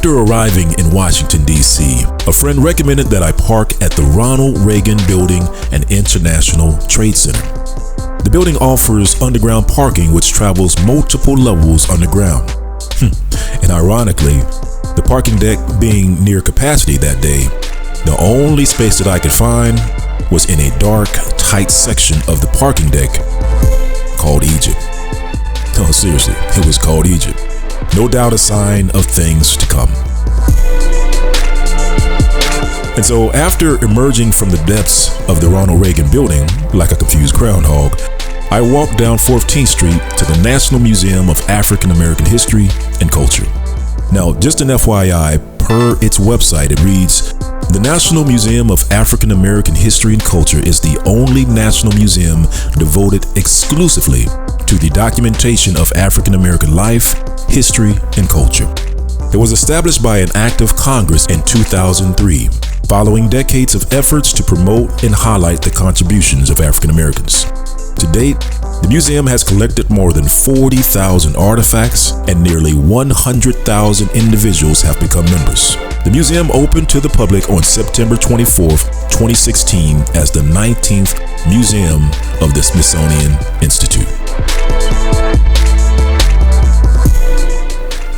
After arriving in Washington, D.C., a friend recommended that I park at the Ronald Reagan Building and International Trade Center. The building offers underground parking which travels multiple levels underground. And ironically, the parking deck being near capacity that day, the only space that I could find was in a dark, tight section of the parking deck called Egypt. No, seriously, it was called Egypt. No doubt a sign of things to come. And so after emerging from the depths of the Ronald Reagan Building like a confused groundhog, I walked down 14th Street to the National Museum of African American History and Culture. Now, just an FYI, per its website, it reads, "The National Museum of African American History and Culture is the only national museum devoted exclusively to the documentation of African American life, history, and culture. It was established by an act of Congress in 2003, following decades of efforts to promote and highlight the contributions of African Americans. To date, the museum has collected more than 40,000 artifacts and nearly 100,000 individuals have become members. The museum opened to the public on September 24th, 2016 as the 19th Museum of the Smithsonian Institute."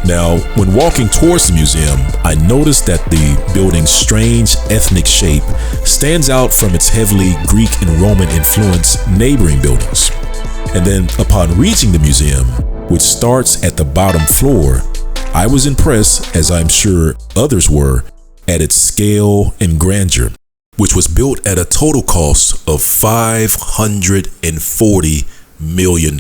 Now, when walking towards the museum, I noticed that the building's strange ethnic shape stands out from its heavily Greek and Roman influenced neighboring buildings. And then upon reaching the museum, which starts at the bottom floor, I was impressed, as I'm sure others were, at its scale and grandeur, which was built at a total cost of $540 million.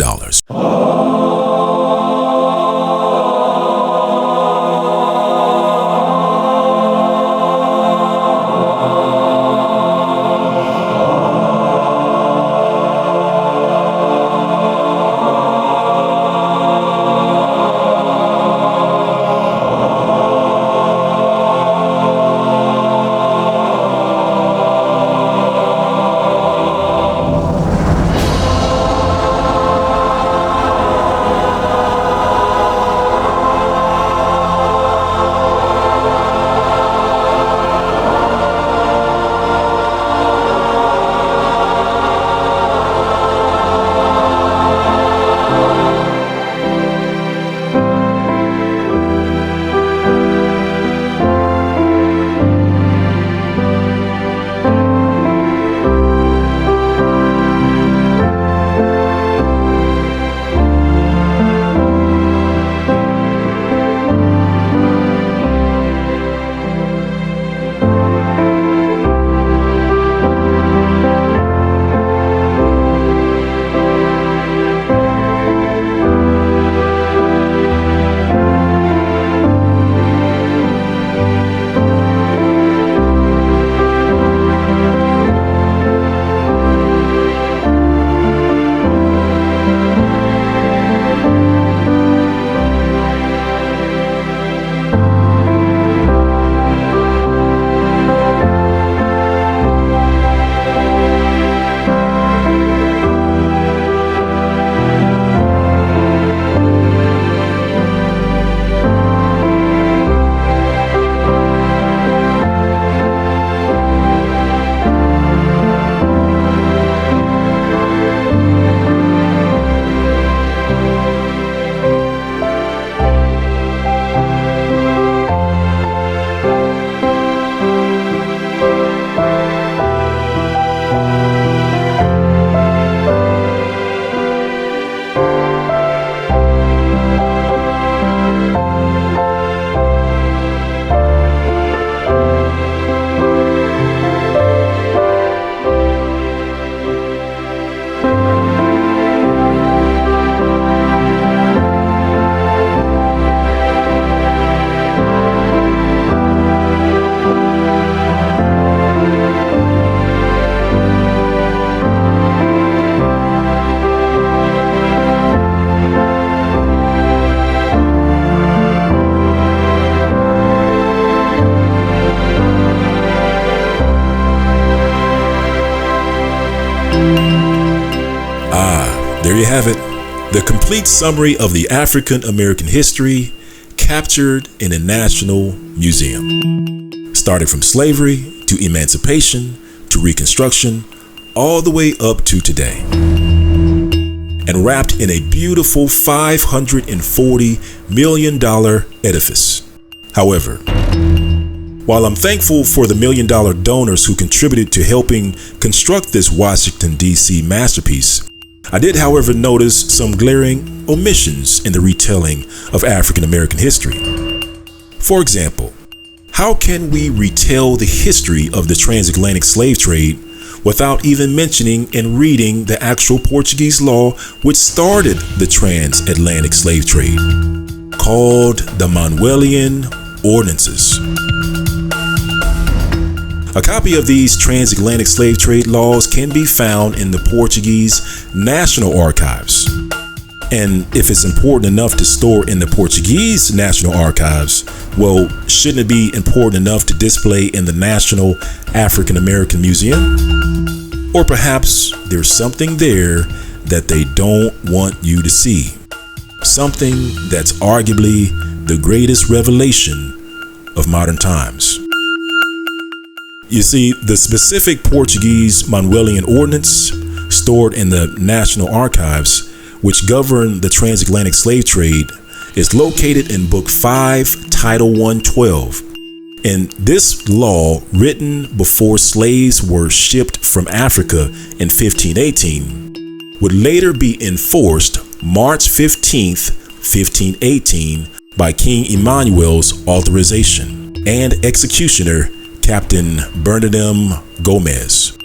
There you have it, the complete summary of the African American history, captured in a national museum, starting from slavery to emancipation to Reconstruction, all the way up to today, and wrapped in a beautiful $540 million edifice. However, while I'm thankful for the $1 million donors who contributed to helping construct this Washington, D.C. masterpiece, I did, however, notice some glaring omissions in the retelling of African American history. For example, how can we retell the history of the transatlantic slave trade without even mentioning and reading the actual Portuguese law which started the transatlantic slave trade, called the Manuelian Ordinances? A copy of these transatlantic slave trade laws can be found in the Portuguese National Archives. And if it's important enough to store in the Portuguese National Archives, well, shouldn't it be important enough to display in the National African American Museum? Or perhaps there's something there that they don't want you to see. Something that's arguably the greatest revelation of modern times. You see, the specific Portuguese Manuelian Ordinance stored in the National Archives, which govern the transatlantic slave trade, is located in Book 5, Title 112. And this law, written before slaves were shipped from Africa in 1518, would later be enforced March 15th, 1518 by King Emmanuel's authorization and executioner Captain Benayah Gomez,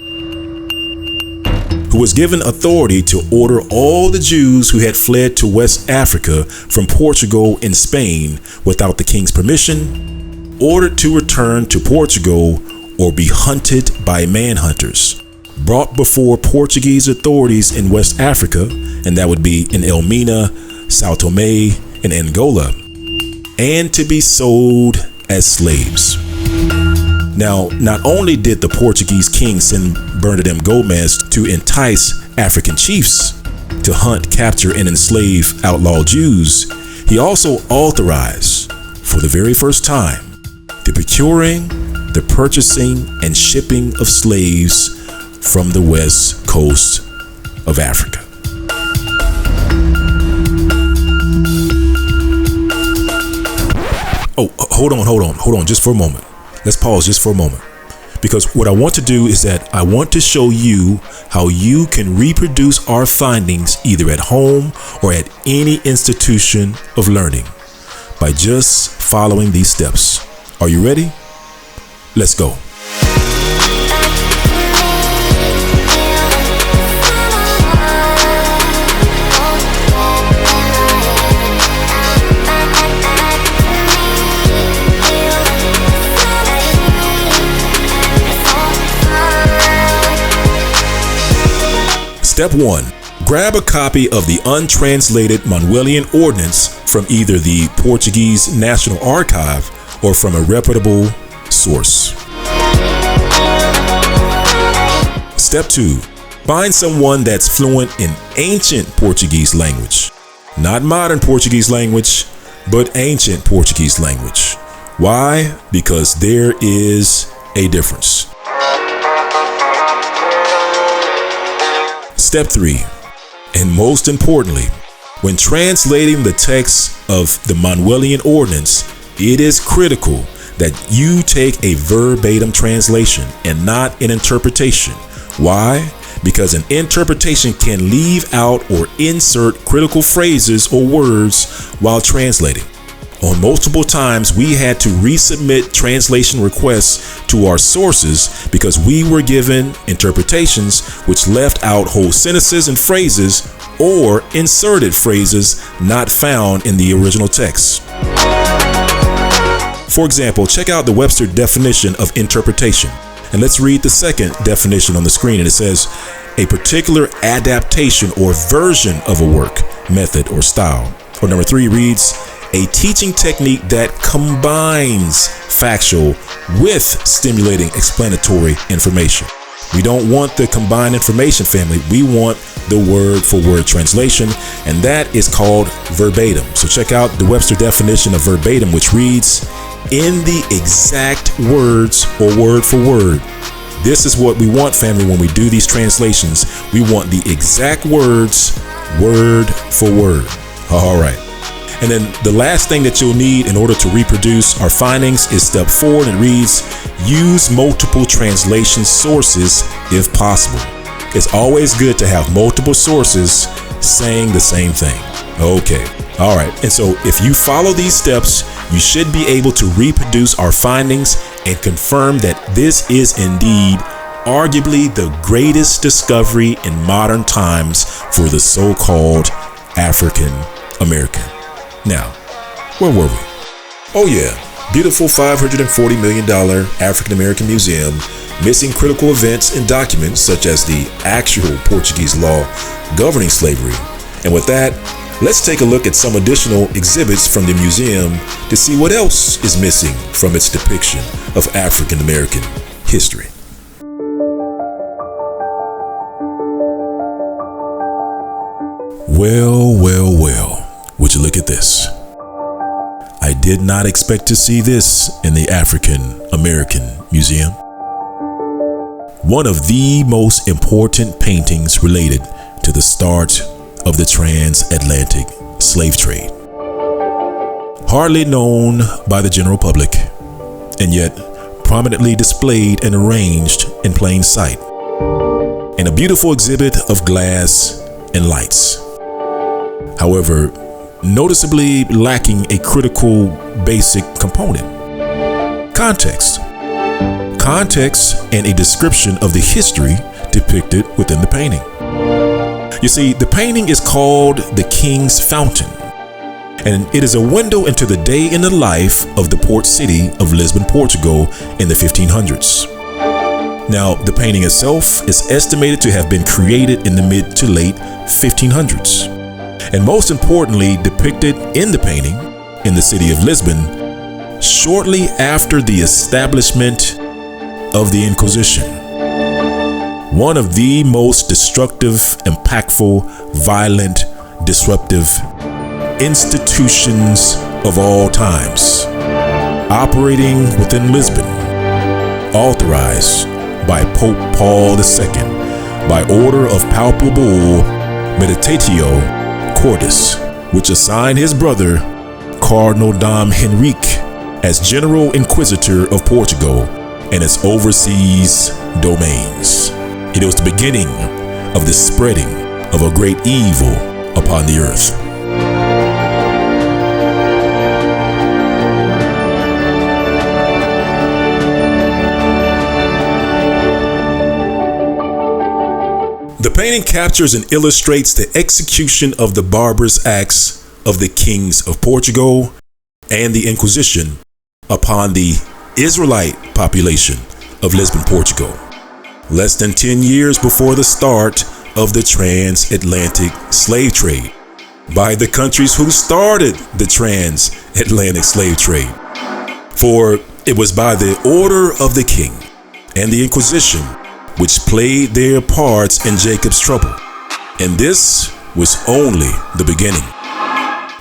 who was given authority to order all the Jews who had fled to West Africa from Portugal and Spain without the king's permission, ordered to return to Portugal or be hunted by manhunters, brought before Portuguese authorities in West Africa, and that would be in Elmina, Sao Tome, and Angola, and to be sold as slaves. Now, not only did the Portuguese king send Benayah Gomez to entice African chiefs to hunt, capture, and enslave outlaw Jews, he also authorized, for the very first time, the procuring, the purchasing, and shipping of slaves from the west coast of Africa. Oh, hold on, just for a moment. Let's pause just for a moment, because what I want to do is that I want to show you how you can reproduce our findings either at home or at any institution of learning by just following these steps. Are you ready? Let's go. Step 1. Grab a copy of the untranslated Manuelian Ordinance from either the Portuguese National Archive or from a reputable source. Step 2. Find someone that's fluent in ancient Portuguese language. Not modern Portuguese language, but ancient Portuguese language. Why? Because there is a difference. Step 3, and most importantly, when translating the text of the Manuelian Ordinance, it is critical that you take a verbatim translation and not an interpretation. Why? Because an interpretation can leave out or insert critical phrases or words while translating. On multiple times, we had to resubmit translation requests to our sources because we were given interpretations which left out whole sentences and phrases or inserted phrases not found in the original text. For example, check out the Webster definition of interpretation. And let's read the second definition on the screen. And it says, a particular adaptation or version of a work, method, or style. Or number 3 reads, a teaching technique that combines factual with stimulating explanatory information. We don't want the combined information, family. We want the word-for-word translation, and that is called verbatim. So check out the Webster definition of verbatim, which reads, in the exact words or word for word. This is what we want, family, when we do these translations. We want the exact words, word for word. All right. And then the last thing that you'll need in order to reproduce our findings is step 4, and it reads, use multiple translation sources if possible. It's always good to have multiple sources saying the same thing. Okay. All right. And so if you follow these steps, you should be able to reproduce our findings and confirm that this is indeed arguably the greatest discovery in modern times for the so-called African American. Now, where were we? Oh yeah, beautiful $540 million African American Museum, missing critical events and documents such as the actual Portuguese law governing slavery. And with that, let's take a look at some additional exhibits from the museum to see what else is missing from its depiction of African American history. Well. Would you look at this? I did not expect to see this in the African American Museum. One of the most important paintings related to the start of the transatlantic slave trade. Hardly known by the general public, and yet prominently displayed and arranged in plain sight. And a beautiful exhibit of glass and lights. However, noticeably lacking a critical basic component. Context. Context and a description of the history depicted within the painting. You see, the painting is called The King's Fountain, and it is a window into the day in the life of the port city of Lisbon, Portugal in the 1500s. Now, the painting itself is estimated to have been created in the mid to late 1500s. And most importantly, depicted in the painting in the city of Lisbon shortly after the establishment of the Inquisition. One of the most destructive, impactful, violent, disruptive institutions of all times, operating within Lisbon, authorized by Pope Paul II by order of Papal Bull Meditatio Cordis, which assigned his brother, Cardinal Dom Henrique, as General Inquisitor of Portugal and its overseas domains. It was the beginning of the spreading of a great evil upon the earth. The painting captures and illustrates the execution of the barbarous acts of the kings of Portugal and the Inquisition upon the Israelite population of Lisbon, Portugal, less than 10 years before the start of the transatlantic slave trade by the countries who started the transatlantic slave trade. For it was by the order of the king and the Inquisition which played their parts in Jacob's trouble. And this was only the beginning.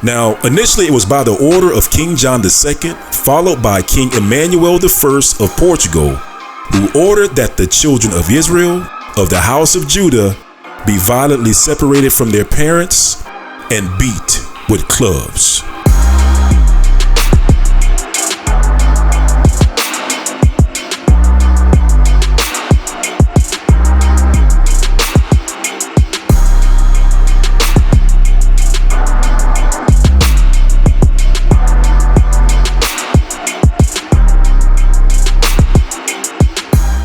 Now, initially it was by the order of King John II, followed by King Emmanuel I of Portugal, who ordered that the children of Israel, of the house of Judah, be violently separated from their parents and beat with clubs.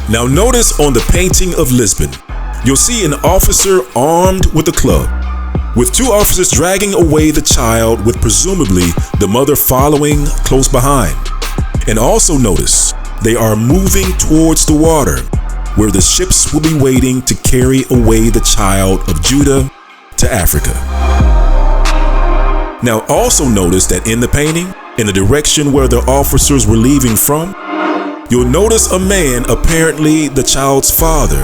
Now notice on the painting of Lisbon, you'll see an officer armed with a club, with two officers dragging away the child with presumably the mother following close behind. And also notice they are moving towards the water, where the ships will be waiting to carry away the child of Judah to Africa. Now also notice that in the painting, in the direction where the officers were leaving from, you'll notice a man, apparently the child's father,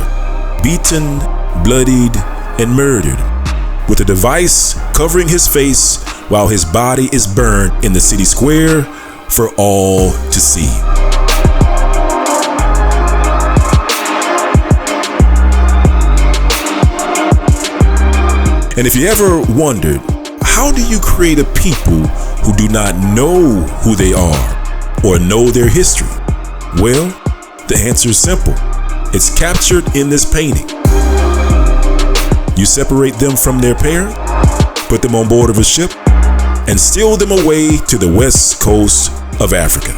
beaten, bloodied, and murdered, with a device covering his face while his body is burned in the city square for all to see. And if you ever wondered, how do you create a people who do not know who they are or know their history? Well, the answer is simple. It's captured in this painting. You separate them from their parent, put them on board of a ship, and steal them away to the west coast of Africa.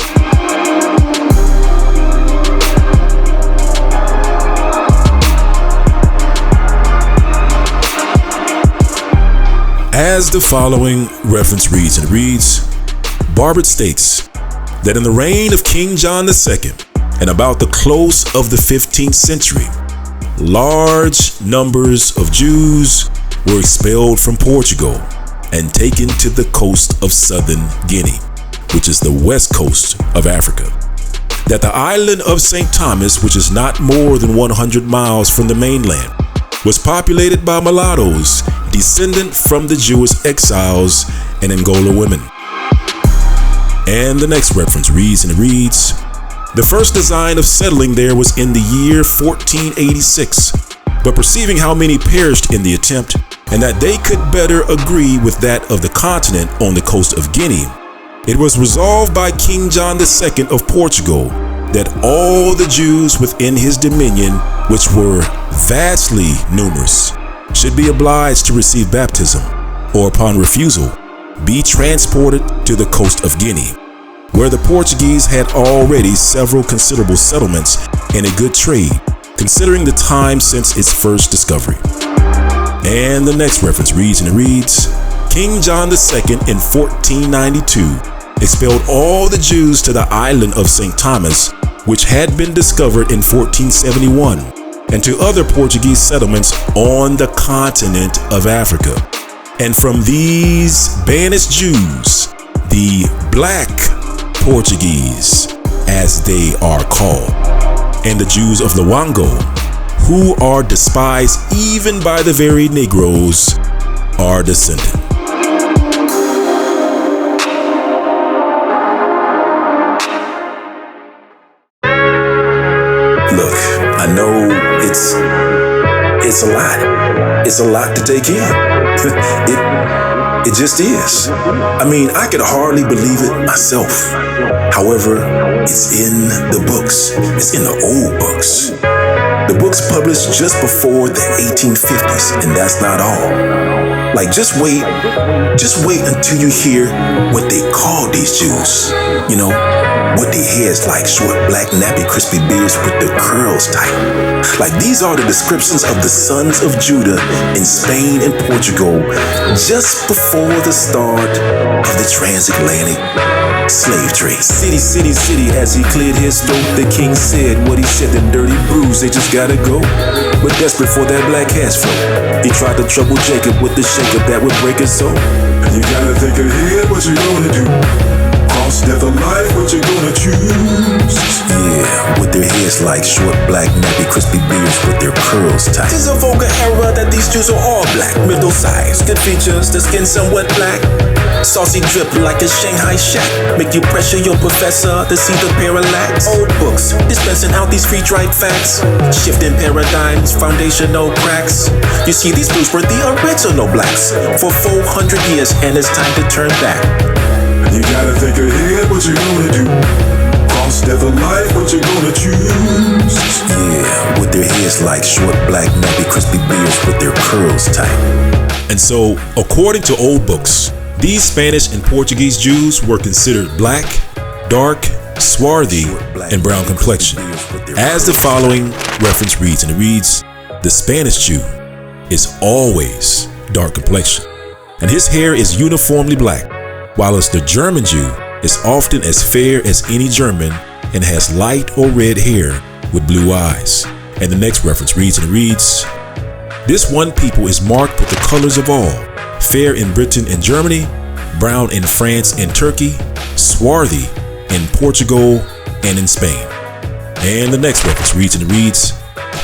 As the following reference reads, Barbet states that in the reign of King John II and about the close of the 15th century, large numbers of Jews were expelled from Portugal and taken to the coast of southern Guinea, which is the west coast of Africa. That the island of St. Thomas, which is not more than 100 miles from the mainland, was populated by mulattoes descendant from the Jewish exiles and Angola women. And the next reference reads, the first design of settling there was in the year 1486, but perceiving how many perished in the attempt, and that they could better agree with that of the continent on the coast of Guinea, it was resolved by King John II of Portugal that all the Jews within his dominion, which were vastly numerous, should be obliged to receive baptism, or upon refusal, be transported to the coast of Guinea, where the Portuguese had already several considerable settlements and a good trade, considering the time since its first discovery. And the next reference reads, King John II in 1492 expelled all the Jews to the island of St. Thomas, which had been discovered in 1471, and to other Portuguese settlements on the continent of Africa. And from these banished Jews, the Black Portuguese, as they are called, and the Jews of Luango, who are despised even by the very Negroes, are descended. Look, I know it's a lot. It's a lot to take in. It just is. I mean, I could hardly believe it myself. However, it's in the books. It's in the old books. The books published just before the 1850s, and that's not all. Like, just wait until you hear what they call these Jews. You know, with their heads like short, black, nappy, crispy beards with their curls tight. Like, these are the descriptions of the sons of Judah in Spain and Portugal just before the start of the transatlantic slave trade. City, city, city, as he cleared his throat, the king said what he said, them dirty brews, they just gotta go. But desperate for that black cash flow, he tried to trouble Jacob with the shaker that would break his soul. You gotta think ahead, what you gonna do? Cross death or life, what you gonna choose? Yeah, with their heads like short, black, nappy, crispy beards with their curls tight. It's a vulgar error that these Jews are all black, middle-sized, good features, the skin somewhat black. Saucy drip like a Shanghai shack, make you pressure your professor to see the parallax. Old books, dispensing out these free-tried facts, shifting paradigms, foundational cracks. You see, these blues were the original blacks for 400 years, and it's time to turn back. You gotta think ahead, what you gonna do? Cross death or life, what you gonna choose? Yeah, with their heads like short, black, nappy, crispy beards with their curls tight. And so, according to old books, these Spanish and Portuguese Jews were considered black, dark, swarthy, and brown complexion. As the following reference reads, the Spanish Jew is always dark complexion, and his hair is uniformly black, whilst the German Jew is often as fair as any German and has light or red hair with blue eyes. And the next reference reads, this one people is marked with the colors of all, fair in Britain and Germany, brown in France and Turkey, swarthy in Portugal and in Spain. And the next reference reads,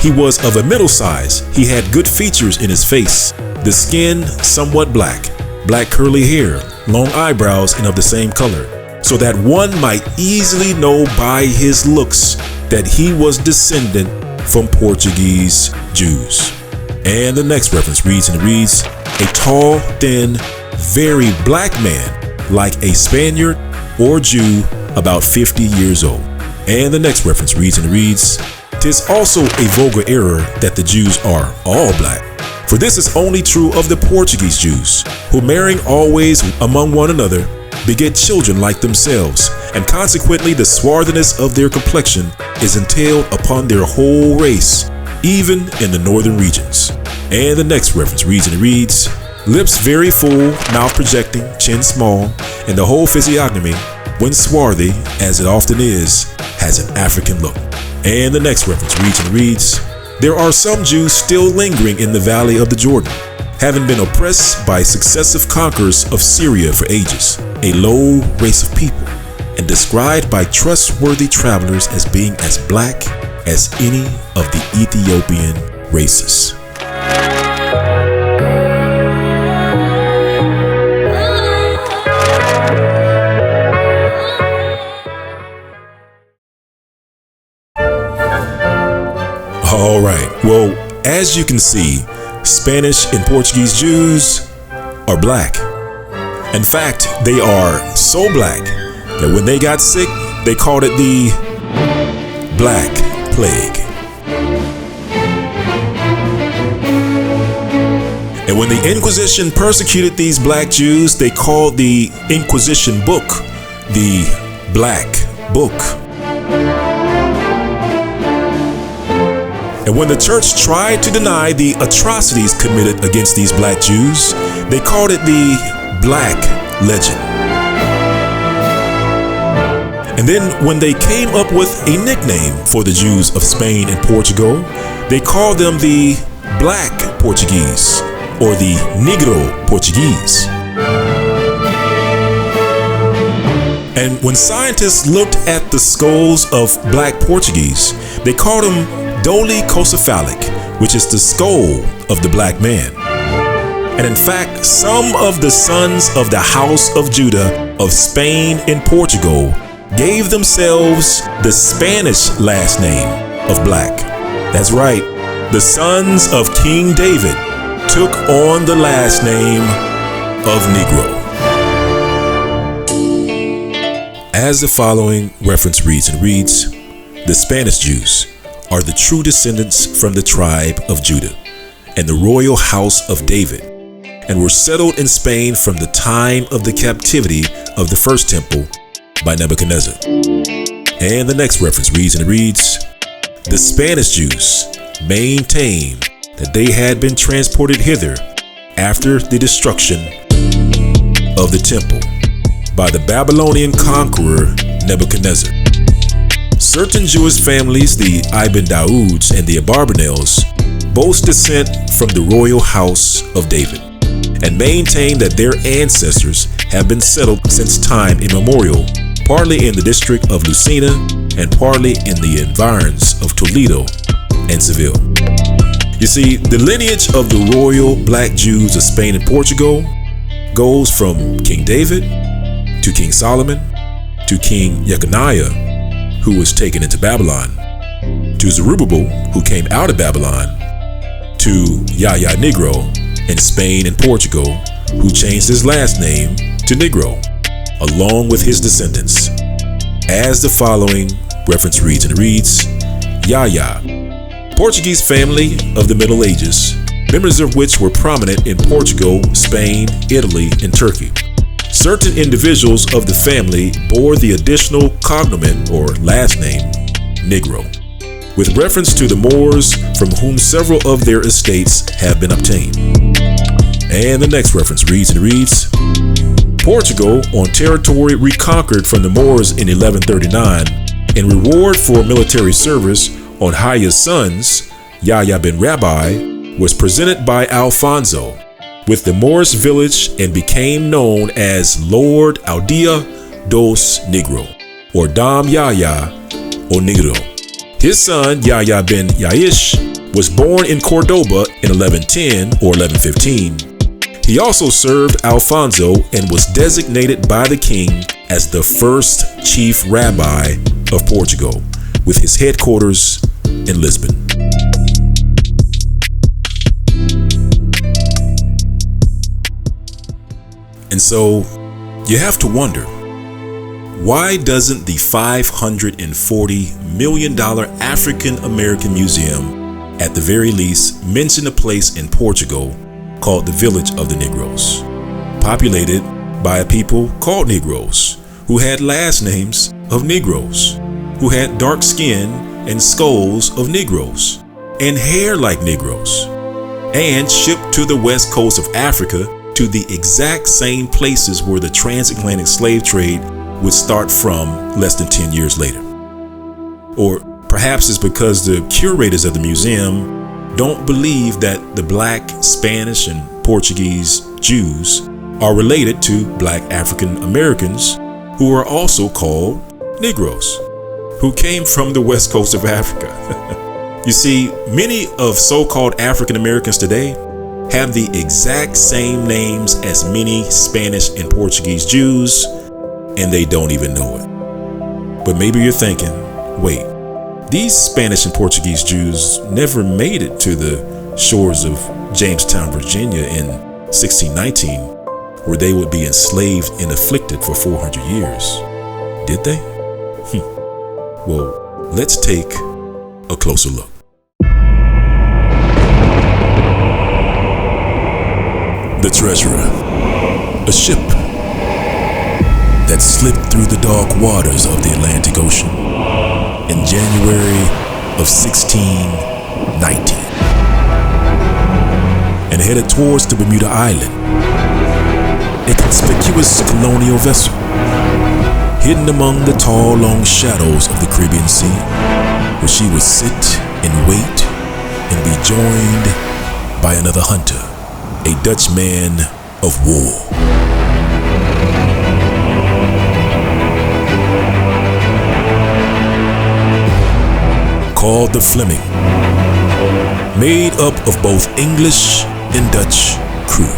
he was of a middle size. He had good features in his face, the skin somewhat black, black curly hair, long eyebrows, and of the same color, so that one might easily know by his looks that he was descendant from Portuguese Jews. And the next reference reads, a tall, thin, very black man, like a Spaniard or Jew, about 50 years old. And the next reference reads, "'Tis also a vulgar error that the Jews are all black. For this is only true of the Portuguese Jews, who marrying always among one another, beget children like themselves, and consequently the swarthiness of their complexion is entailed upon their whole race, even in the northern regions." And the next reference reads, "Lips very full, mouth projecting, chin small, and the whole physiognomy, when swarthy, as it often is, has an African look." And the next reference reads, "There are some Jews still lingering in the valley of the Jordan, having been oppressed by successive conquerors of Syria for ages, a low race of people, and described by trustworthy travelers as being as black as any of the Ethiopian races." All right, well, as you can see, Spanish and Portuguese Jews are black. In fact, they are so black that when they got sick, they called it the Black Plague. And when the Inquisition persecuted these black Jews, they called the Inquisition book the Black Book. And when the church tried to deny the atrocities committed against these black Jews, they called it the Black Legend. And then when they came up with a nickname for the Jews of Spain and Portugal, they called them the Black Portuguese or the Negro Portuguese. And when scientists looked at the skulls of black Portuguese, they called them dolichocephalic, which is the skull of the black man. And in fact, some of the sons of the house of Judah of Spain and Portugal gave themselves the Spanish last name of black. That's right, the sons of King David took on the last name of Negro. As the following reference reads, the Spanish Jews are the true descendants from the tribe of Judah and the royal house of David, and were settled in Spain from the time of the captivity of the first temple by Nebuchadnezzar. And the next reference reads, the Spanish Jews maintain that they had been transported hither after the destruction of the temple by the Babylonian conqueror Nebuchadnezzar. Certain Jewish families, the Ibn Dauds and the Abarbanels, boast descent from the royal house of David, and maintain that their ancestors have been settled since time immemorial, partly in the district of Lucena and partly in the environs of Toledo and Seville. You see, the lineage of the royal black Jews of Spain and Portugal goes from King David to King Solomon to King Jeconiah, who was taken into Babylon, to Zerubbabel, who came out of Babylon, to Yahya Negro in Spain and Portugal, who changed his last name to Negro, along with his descendants. As the following reference reads, Yahya, Portuguese family of the Middle Ages, members of which were prominent in Portugal, Spain, Italy, and Turkey. Certain individuals of the family bore the additional cognomen or last name Negro, with reference to the Moors from whom several of their estates have been obtained. And the next reference reads, Portugal, on territory reconquered from the Moors in 1139, in reward for military service on Hayya's sons, Yahya bin Rabbi, was presented by Alfonso with the Moorish village and became known as Lord Aldea dos Negro, or Dom Yahya o Negro. His son, Yahya ben Yaish, was born in Cordoba in 1110 or 1115. He also served Alfonso and was designated by the king as the first chief rabbi of Portugal, with his headquarters in Lisbon. And so you have to wonder, why doesn't the $540 million African American Museum, at the very least, mention a place in Portugal called the Village of the Negroes, populated by a people called Negroes, who had last names of Negroes, who had dark skin and skulls of Negroes, and hair like Negroes, and shipped to the west coast of Africa to the exact same places where the transatlantic slave trade would start from less than 10 years later. Or perhaps it's because the curators of the museum don't believe that the Black, Spanish, and Portuguese Jews are related to Black African Americans, who are also called Negroes, who came from the west coast of Africa. You see, many of so-called African Americans today have the exact same names as many Spanish and Portuguese Jews, and they don't even know it. But maybe you're thinking, wait, these Spanish and Portuguese Jews never made it to the shores of Jamestown, Virginia in 1619, where they would be enslaved and afflicted for 400 years. Did they? Well, let's take a closer look. The Treasurer, a ship that slipped through the dark waters of the Atlantic Ocean in January of 1619 and headed towards the Bermuda Island, a conspicuous colonial vessel hidden among the tall, long shadows of the Caribbean Sea, where she would sit and wait and be joined by another hunter, a Dutch man of war. Called the Fleming, made up of both English and Dutch crew.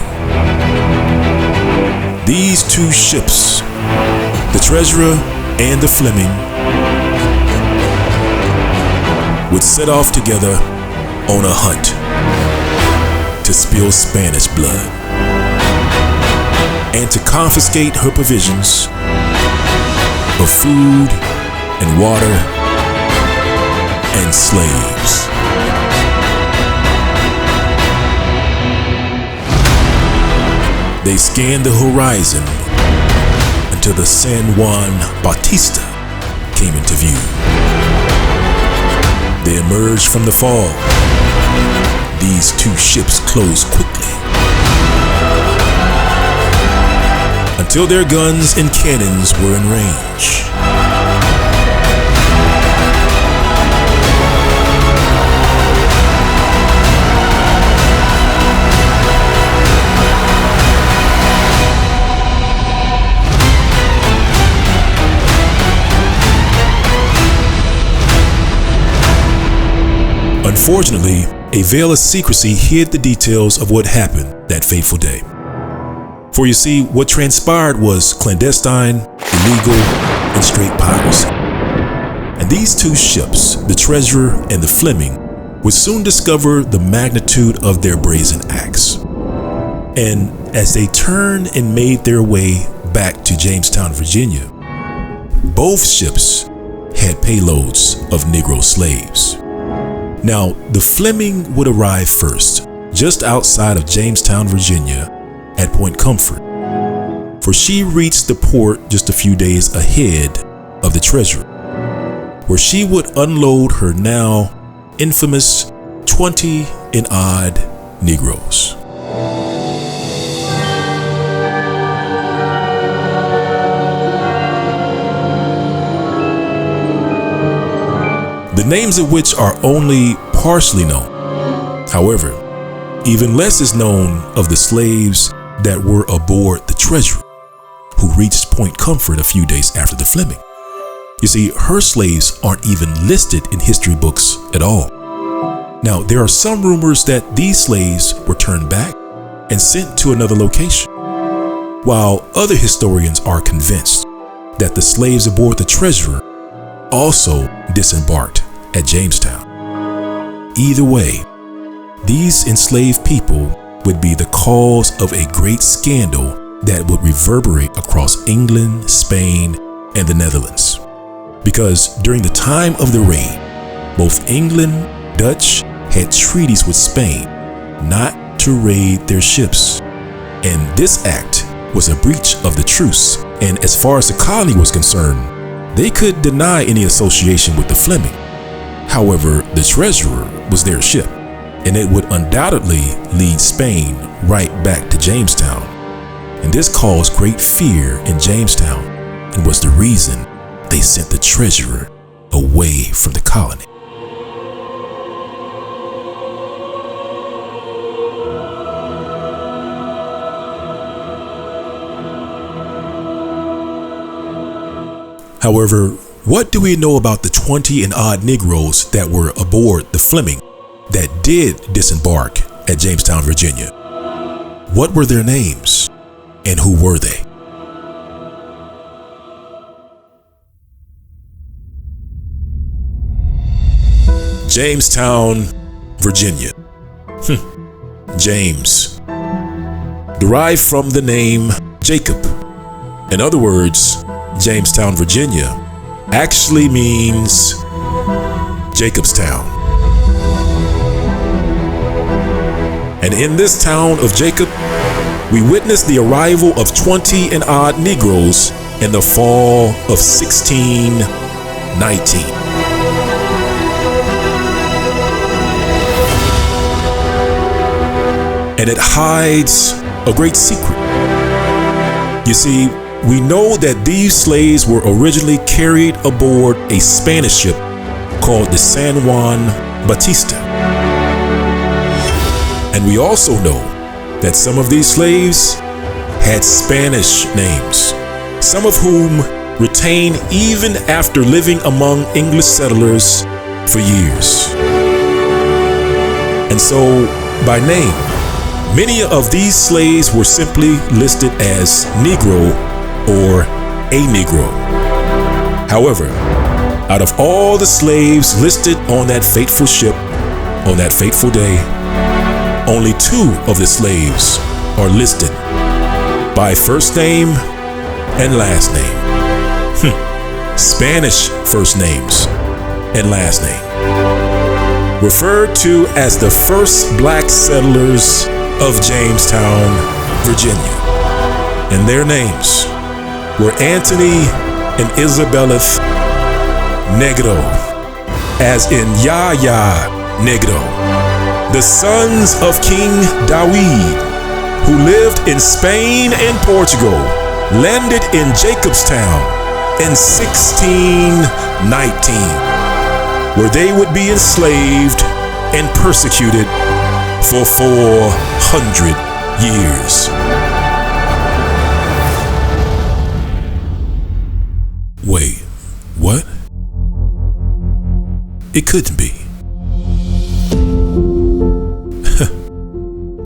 These two ships, the Treasurer and the Fleming, would set off together on a hunt to spill Spanish blood and to confiscate her provisions of food and water and slaves. They scanned the horizon until the San Juan Bautista came into view. They emerged from the fog. These two ships closed quickly until their guns and cannons were in range. Unfortunately, a veil of secrecy hid the details of what happened that fateful day. For you see, what transpired was clandestine, illegal, and straight piracy. And these two ships, the Treasurer and the Fleming, would soon discover the magnitude of their brazen acts. And as they turned and made their way back to Jamestown, Virginia, both ships had payloads of Negro slaves. Now, the Fleming would arrive first, just outside of Jamestown, Virginia, at Point Comfort, for she reached the port just a few days ahead of the Treasurer, where she would unload her now infamous 20 and odd Negroes. The names of which are only partially known. However, even less is known of the slaves that were aboard the Treasurer, who reached Point Comfort a few days after the Fleming. You see, her slaves aren't even listed in history books at all. Now, there are some rumors that these slaves were turned back and sent to another location, while other historians are convinced that the slaves aboard the Treasurer also disembarked at Jamestown. Either way, these enslaved people would be the cause of a great scandal that would reverberate across England, Spain, and the Netherlands. Because during the time of the raid, both England, Dutch had treaties with Spain not to raid their ships. And this act was a breach of the truce. And as far as the colony was concerned, they could deny any association with the Fleming. However, the Treasurer was their ship, and it would undoubtedly lead Spain right back to Jamestown. And this caused great fear in Jamestown and was the reason they sent the Treasurer away from the colony. However, what do we know about the 20 and odd Negroes that were aboard the Fleming that did disembark at Jamestown, Virginia? What were their names and who were they? Jamestown, Virginia. James, derived from the name Jacob. In other words, Jamestown, Virginia actually means Jacob's Town. And in this town of Jacob, we witnessed the arrival of 20 and odd Negroes in the fall of 1619. And it hides a great secret. You see, we know that these slaves were originally carried aboard a Spanish ship called the San Juan Bautista. And we also know that some of these slaves had Spanish names, some of whom retained even after living among English settlers for years. And so, by name, many of these slaves were simply listed as Negro or a Negro. However, out of all the slaves listed on that fateful ship, on that fateful day, only 2 of the slaves are listed by first name and last name. Spanish first names and last name. Referred to as the first black settlers of Jamestown, Virginia. And their names were Anthony and Isabella Negro, as in Yahya Negro, the sons of King Dawid, who lived in Spain and Portugal, landed in Jacobstown in 1619, where they would be enslaved and persecuted for 400 years. Wait, what? It couldn't be.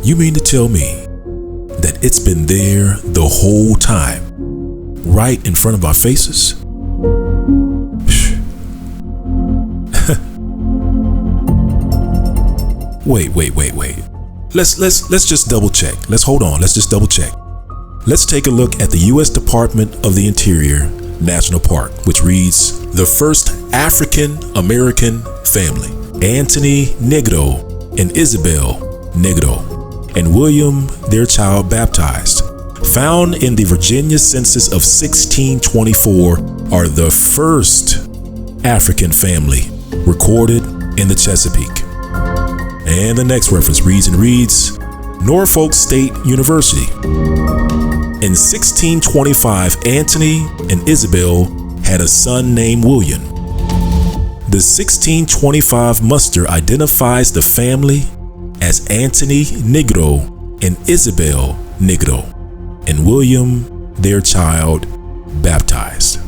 You mean to tell me that it's been there the whole time, right in front of our faces? Wait. Let's just double check. Let's hold on. Let's just double check. Let's take a look at the U.S. Department of the Interior National Park, which reads, the first African American family, Anthony Negro and Isabel Negro, and William, their child, baptized, found in the Virginia census of 1624, are the first African family recorded in the Chesapeake. And the next reference reads, Norfolk State University. In 1625, Anthony and Isabel had a son named William. The 1625 muster identifies the family as Anthony Negro and Isabel Negro, and William, their child, baptized.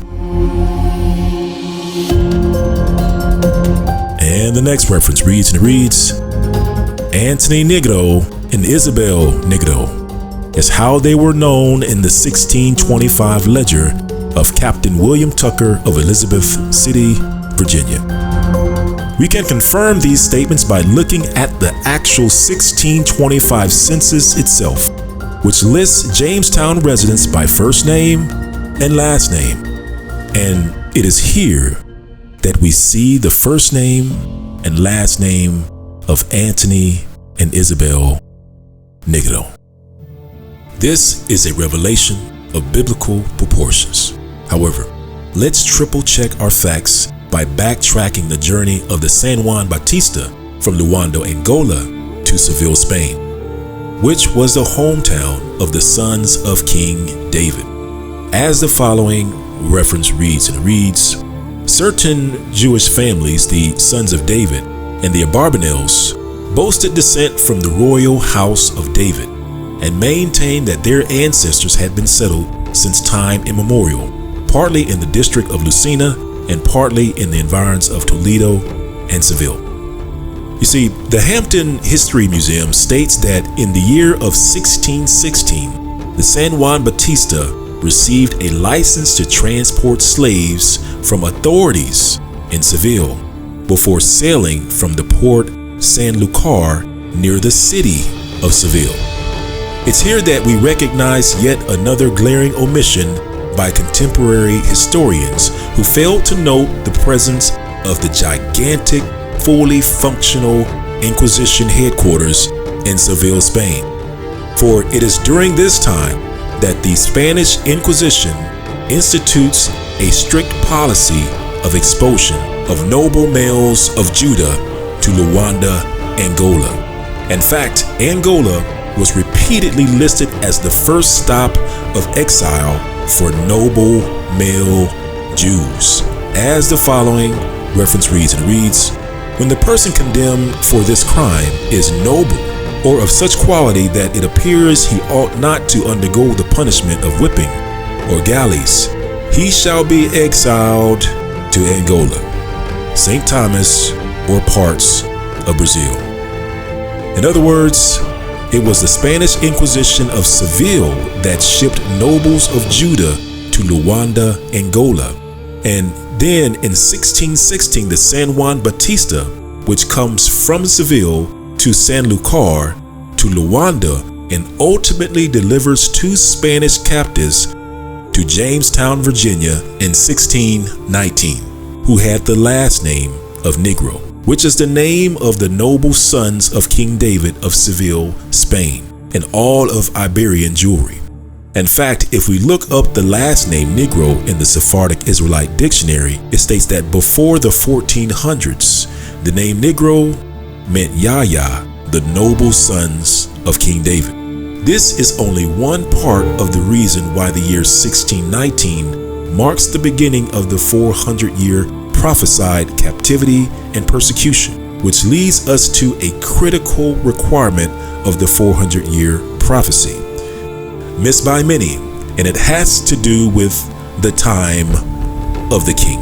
And the next reference reads and reads, Antony Negro and Isabel Negro is how they were known in the 1625 ledger of Captain William Tucker of Elizabeth City, Virginia. We can confirm these statements by looking at the actual 1625 census itself, which lists Jamestown residents by first name and last name. And it is here that we see the first name and last name of Antony and Isabel Negro. This is a revelation of biblical proportions. However, let's triple check our facts by backtracking the journey of the San Juan Bautista from Luanda, Angola to Seville, Spain, which was the hometown of the sons of King David. As the following reference reads and reads, certain Jewish families, the sons of David and the Abarbanels, boasted descent from the royal house of David and maintained that their ancestors had been settled since time immemorial, partly in the district of Lucena and partly in the environs of Toledo and Seville. You see, the Hampton History Museum states that in the year of 1616, the San Juan Bautista received a license to transport slaves from authorities in Seville before sailing from the port San Lucar near the city of Seville. It's here that we recognize yet another glaring omission by contemporary historians who failed to note the presence of the gigantic, fully functional Inquisition headquarters in Seville, Spain. For it is during this time that the Spanish Inquisition institutes a strict policy of expulsion of noble males of Judah to Luanda, Angola. In fact, Angola was repeatedly listed as the first stop of exile for noble male Jews. As the following reference reads and reads, when the person condemned for this crime is noble or of such quality that it appears he ought not to undergo the punishment of whipping or galleys, he shall be exiled to Angola, St. Thomas, or parts of Brazil. In other words, it was the Spanish Inquisition of Seville that shipped nobles of Judah to Luanda, Angola. And then in 1616, the San Juan Bautista, which comes from Seville to San Lucar to Luanda and ultimately delivers two Spanish captives to Jamestown, Virginia in 1619, who had the last name of Negro, which is the name of the noble sons of King David of Seville, Spain, and all of Iberian Jewry. In fact, if we look up the last name Negro in the Sephardic Israelite Dictionary, it states that before the 1400s, the name Negro meant Yahya, the noble sons of King David. This is only one part of the reason why the year 1619 marks the beginning of the 400-year prophesied captivity and persecution, which leads us to a critical requirement of the 400-year prophecy, missed by many, and it has to do with the time of the king.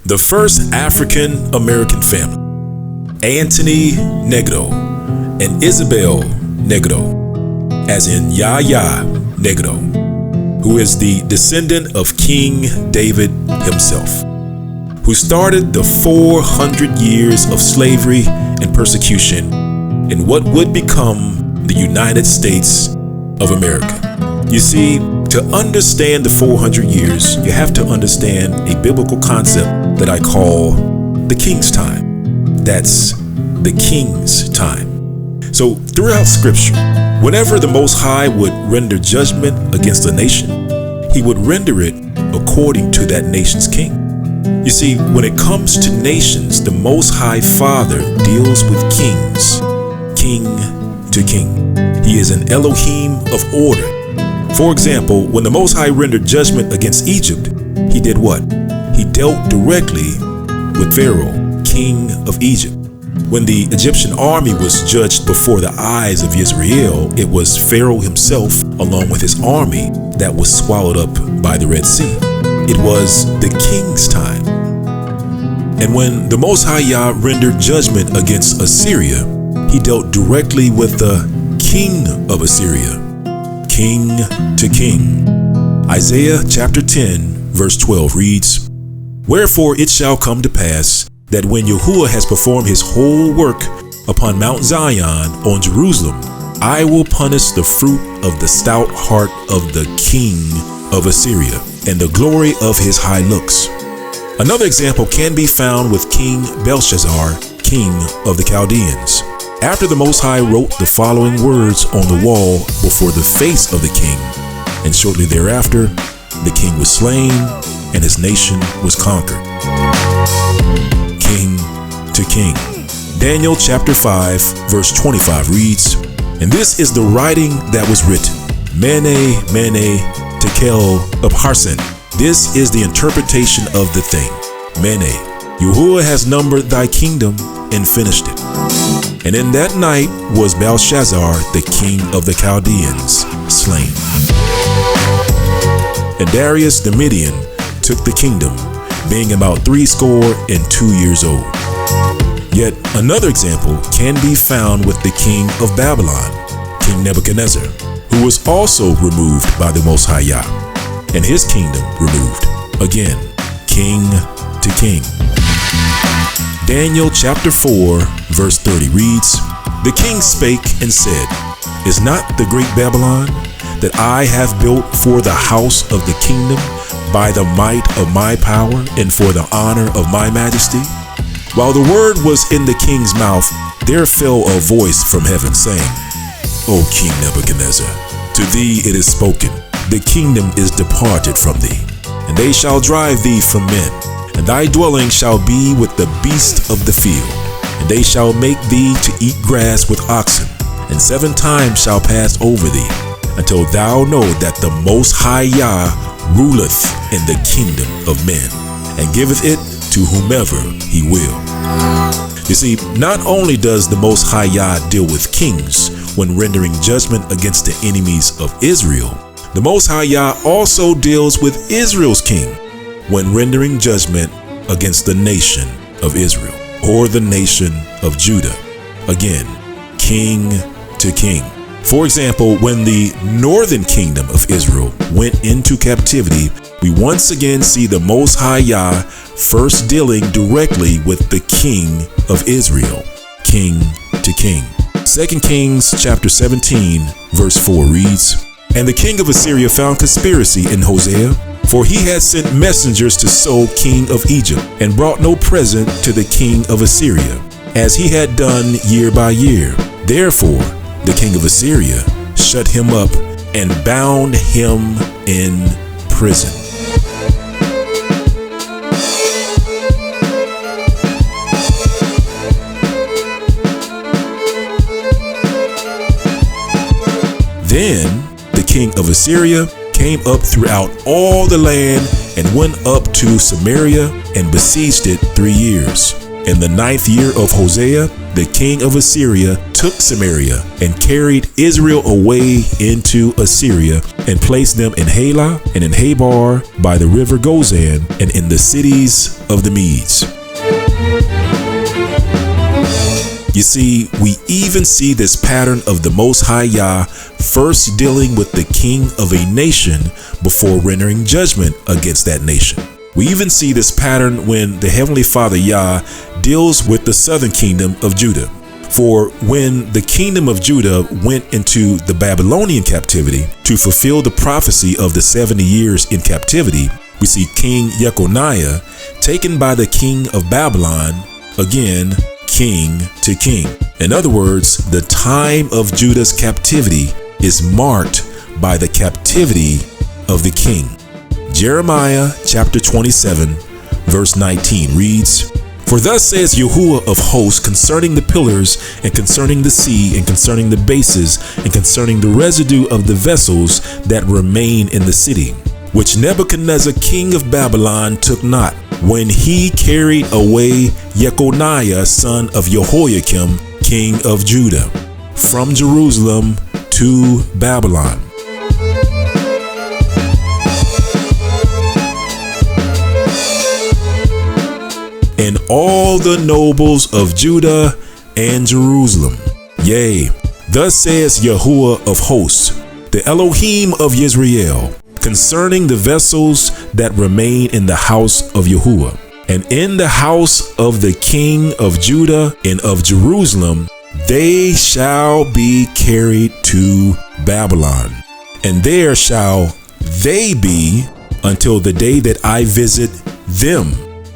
The first African American family, Antony Negro and Isabel Negro, as in Yahya Negro, who is the descendant of King David himself, who started the 400 years of slavery and persecution in what would become the United States of America. You see, to understand the 400 years, you have to understand a biblical concept that I call the king's time. That's the king's time. So throughout scripture, whenever the Most High would render judgment against a nation, he would render it according to that nation's king. You see, when it comes to nations, the Most High Father deals with kings, king to king. He is an Elohim of order. For example, when the Most High rendered judgment against Egypt, he did what? He dealt directly with Pharaoh, king of Egypt. When the Egyptian army was judged before the eyes of Israel, it was Pharaoh himself, along with his army, that was swallowed up by the Red Sea. It was the king's time. And when the Most High Yah rendered judgment against Assyria, he dealt directly with the king of Assyria, king to king. Isaiah chapter 10, verse 12 reads, "Wherefore it shall come to pass that when Yahuwah has performed his whole work upon Mount Zion on Jerusalem, I will punish the fruit of the stout heart of the king of Assyria and the glory of his high looks." Another example can be found with King Belshazzar, king of the Chaldeans. After the Most High wrote the following words on the wall before the face of the king, and shortly thereafter, the king was slain and his nation was conquered. King to king. Daniel chapter 5, verse 25 reads, "And this is the writing that was written, Mene, Mene, Tekel Upharsin. This is the interpretation of the thing. Mene, Yahuwah has numbered thy kingdom and finished it. And in that night was Belshazzar, the king of the Chaldeans, slain. And Darius the Median took the kingdom, being about 62 years old." Yet another example can be found with the king of Babylon, King Nebuchadnezzar, who was also removed by the Most High Yah, and his kingdom removed. Again, king to king. Daniel chapter 4, verse 30 reads, "The king spake and said, Is not the great Babylon that I have built for the house of the kingdom by the might of my power and for the honor of my majesty? While the word was in the king's mouth, there fell a voice from heaven saying, O King Nebuchadnezzar, to thee it is spoken, the kingdom is departed from thee, and they shall drive thee from men, and thy dwelling shall be with the beasts of the field, and they shall make thee to eat grass with oxen, and 7 times shall pass over thee, until thou know that the Most High Yah ruleth in the kingdom of men, and giveth it to whomever he will." You see, not only does the Most High Yah deal with kings when rendering judgment against the enemies of Israel, the Most High Yah also deals with Israel's king when rendering judgment against the nation of Israel or the nation of Judah. Again, king to king. For example, when the northern kingdom of Israel went into captivity, we once again see the Most High Yah first dealing directly with the king of Israel, king to king. 2 Kings chapter 17, verse 4 reads, "And the king of Assyria found conspiracy in Hosea, for he had sent messengers to So, king of Egypt, and brought no present to the king of Assyria, as he had done year by year. Therefore, the king of Assyria shut him up and bound him in prison." Then the king of Assyria came up throughout all the land and went up to Samaria and besieged it 3 years. In the 9th year of Hosea, the king of Assyria took Samaria and carried Israel away into Assyria and placed them in Halah and in Habar by the river Gozan and in the cities of the Medes. You see, we even see this pattern of the Most High Yah first dealing with the king of a nation before rendering judgment against that nation. We even see this pattern when the Heavenly Father Yah deals with the southern kingdom of Judah. For when the kingdom of Judah went into the Babylonian captivity to fulfill the prophecy of the 70 years in captivity, we see King Jeconiah taken by the king of Babylon, again, king to king. In other words, the time of Judah's captivity is marked by the captivity of the king. Jeremiah chapter 27, verse 19 reads, "For thus says Yahuwah of hosts concerning the pillars, and concerning the sea, and concerning the bases, and concerning the residue of the vessels that remain in the city, which Nebuchadnezzar king of Babylon took not, when he carried away Jeconiah son of Jehoiakim king of Judah from Jerusalem to Babylon." and all the nobles of Judah and Jerusalem. Yea, thus says Yahuwah of hosts, the Elohim of Yisrael, concerning the vessels that remain in the house of Yahuwah, and in the house of the king of Judah and of Jerusalem, they shall be carried to Babylon, and there shall they be until the day that I visit them,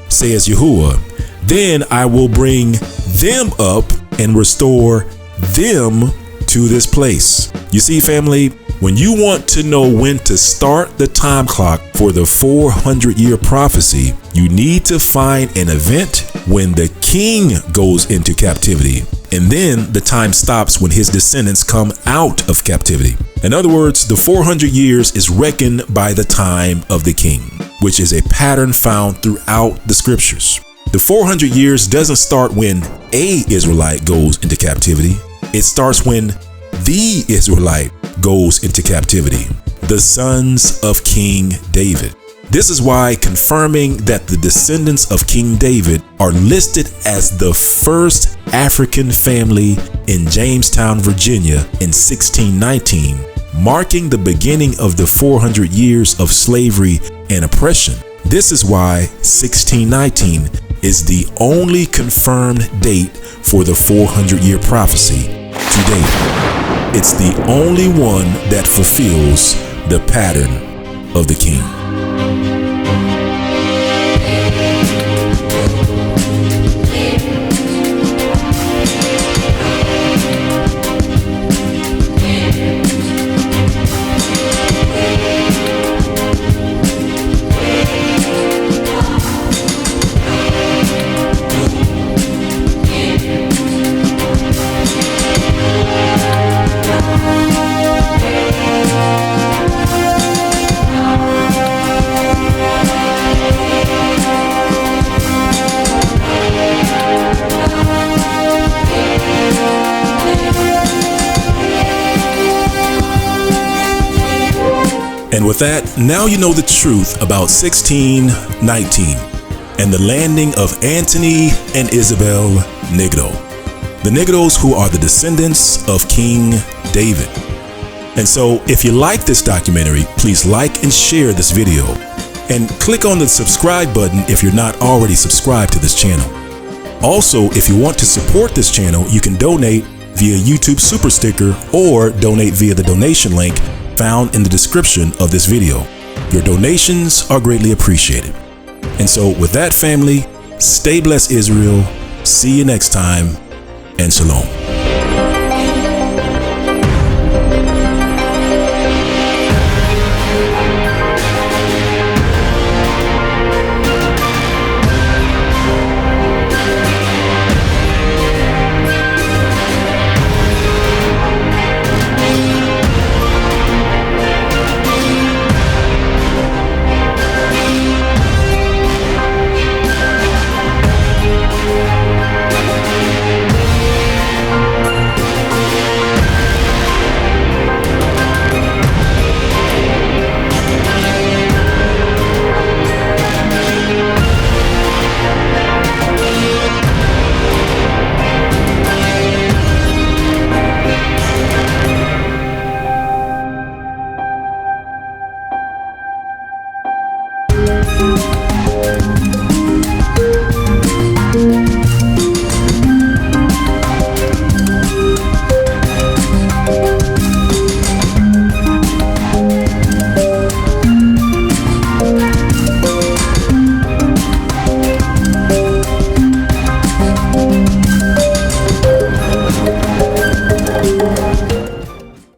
says Yahuwah. Then I will bring them up and restore them to this place. You see, family, when you want to know when to start the time clock for the 400-year prophecy, you need to find an event when the king goes into captivity, and then the time stops when his descendants come out of captivity. In other words, the 400 years is reckoned by the time of the king, which is a pattern found throughout the scriptures. The 400 years doesn't start when a Israelite goes into captivity. It starts when the Israelite goes into captivity, the sons of King David. This is why confirming that the descendants of King David are listed as the first African family in Jamestown, Virginia in 1619, marking the beginning of the 400 years of slavery and oppression. This is why 1619 is the only confirmed date for the 400-year prophecy to date. It's the only one that fulfills the pattern of the king. And with that, now you know the truth about 1619 and the landing of Antony and Isabel Nigdo, the Nigdos who are the descendants of King David. And so if you like this documentary, please like and share this video, and click on the subscribe button if you're not already subscribed to this channel. Also, if you want to support this channel, you can donate via YouTube Super Sticker or donate via the donation link found in the description of this video. Your donations are greatly appreciated. And so with that, family, stay blessed, Israel. See you next time, and shalom.